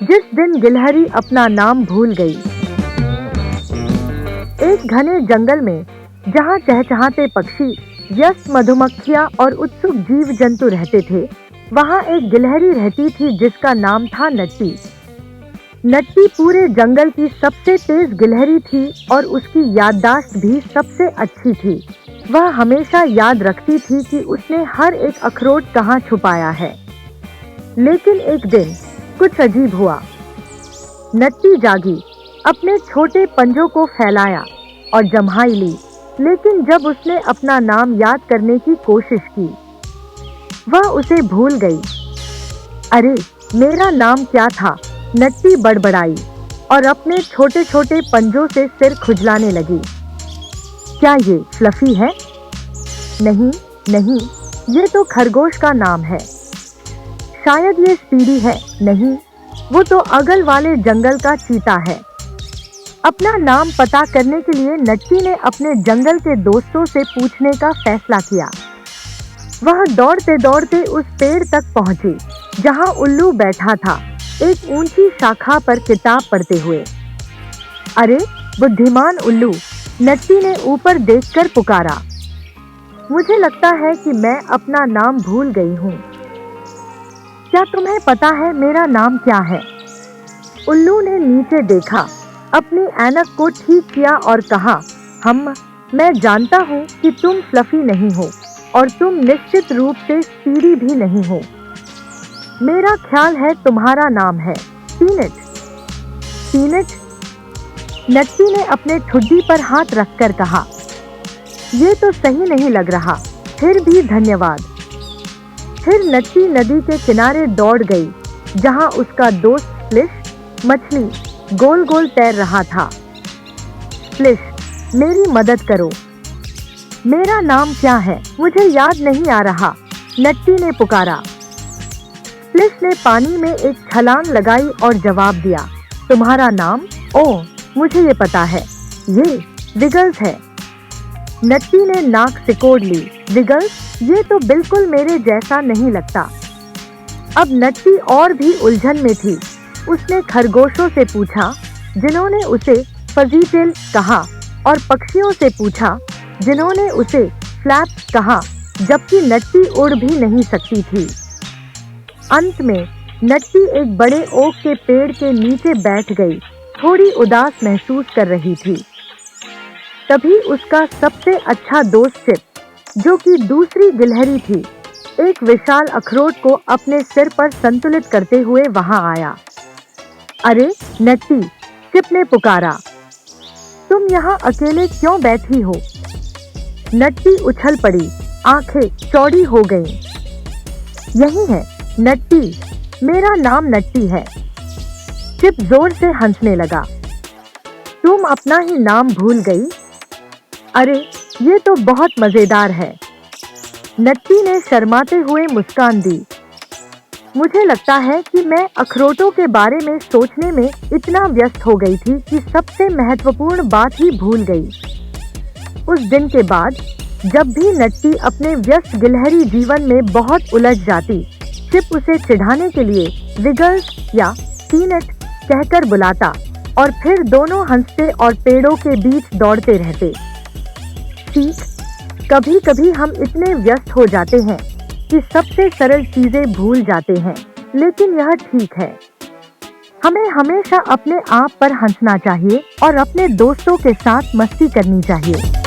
जिस दिन गिलहरी अपना नाम भूल गई। एक घने जंगल में जहाँ चहचहाते पक्षी, व्यस्त मधुमक्खियाँ और उत्सुक जीव जंतु रहते थे, वहाँ एक गिलहरी रहती थी जिसका नाम था नट्टी। नट्टी पूरे जंगल की सबसे तेज गिलहरी थी और उसकी याददाश्त भी सबसे अच्छी थी। वह हमेशा याद रखती थी कि उसने हर एक अखरोट कहाँ छुपाया है। लेकिन एक दिन कुछ अजीब हुआ। नट्टी जागी, अपने छोटे पंजों को फैलाया और जम्हाई ली, लेकिन जब उसने अपना नाम याद करने की कोशिश की, वह उसे भूल गई। अरे, मेरा नाम क्या था? नट्टी बड़बड़ाई और अपने छोटे छोटे पंजों से सिर खुजलाने लगी। क्या ये फ्लफी है? नहीं नहीं, ये तो खरगोश का नाम है। शायद ये स्पीडी है। नहीं, वो तो अगल वाले जंगल का चीता है। अपना नाम पता करने के लिए नट्टी ने अपने जंगल के दोस्तों से पूछने का फैसला किया। वह दौड़ते दौड़ते उस पेड़ तक पहुंची जहां उल्लू बैठा था, एक ऊंची शाखा पर किताब पढ़ते हुए। अरे बुद्धिमान उल्लू, नट्टी ने ऊपर देखकर पुकारा। मुझे लगता है कि मैं अपना नाम भूल गई हूँ। क्या तुम्हें पता है मेरा नाम क्या है? उल्लू ने नीचे देखा, अपनी ऐनक को ठीक किया और कहा, मैं जानता हूँ कि तुम फ्लफी नहीं हो और तुम निश्चित रूप से स्पीडी भी नहीं हो। मेरा ख्याल है तुम्हारा नाम है पीनट। पीनट? नट्टी ने अपने ठुड्डी पर हाथ रखकर कहा, ये तो सही नहीं लग रहा, फिर भी धन्यवाद। फिर नट्टी नदी के किनारे दौड़ गई जहां उसका दोस्त स्प्लिश मछली गोल गोल तैर रहा था। स्प्लिश, मेरी मदद करो। मेरा नाम क्या है? मुझे याद नहीं आ रहा, नट्टी ने पुकारा। स्प्लिश ने पानी में एक छलांग लगाई और जवाब दिया, तुम्हारा नाम? ओह, मुझे ये पता है, ये विगल्स है। नट्टी ने नाक सिकोड़ ली। विगल्स? ये तो बिल्कुल मेरे जैसा नहीं लगता। अब नट्टी और भी उलझन में थी। उसने खरगोशों से पूछा जिन्होंने उसे फजीटेल कहा और पक्षियों से पूछा जिन्होंने उसे फ्लैप्स कहा, जबकि नट्टी उड़ भी नहीं सकती थी। अंत में नट्टी एक बड़े ओक के पेड़ के नीचे बैठ गई, थोड़ी उदास महसूस कर रही थी। तभी उसका सबसे अच्छा दोस्त चिप, जो कि दूसरी गिलहरी थी, एक विशाल अखरोट को अपने सिर पर संतुलित करते हुए वहां आया। अरे नट्टी, चिप ने पुकारा, तुम यहाँ अकेले क्यों बैठी हो? नट्टी उछल पड़ी, आंखें चौड़ी हो गईं। यही है नट्टी, मेरा नाम नट्टी है। चिप जोर से हंसने लगा। तुम अपना ही नाम भूल गई? अरे, ये तो बहुत मजेदार है। नट्टी ने शर्माते हुए मुस्कान दी। मुझे लगता है कि मैं अखरोटों के बारे में सोचने में इतना व्यस्त हो गई थी कि सबसे महत्वपूर्ण बात ही भूल गई। उस दिन के बाद जब भी नट्टी अपने व्यस्त गिलहरी जीवन में बहुत उलझ जाती, चिप उसे चिढ़ाने के लिए विगल्स या पीनट कहकर बुलाता और फिर दोनों हंसते और पेड़ों के बीच दौड़ते रहते। कभी कभी हम इतने व्यस्त हो जाते हैं कि सबसे सरल चीजें भूल जाते हैं, लेकिन यह ठीक है। हमें हमेशा अपने आप पर हंसना चाहिए और अपने दोस्तों के साथ मस्ती करनी चाहिए।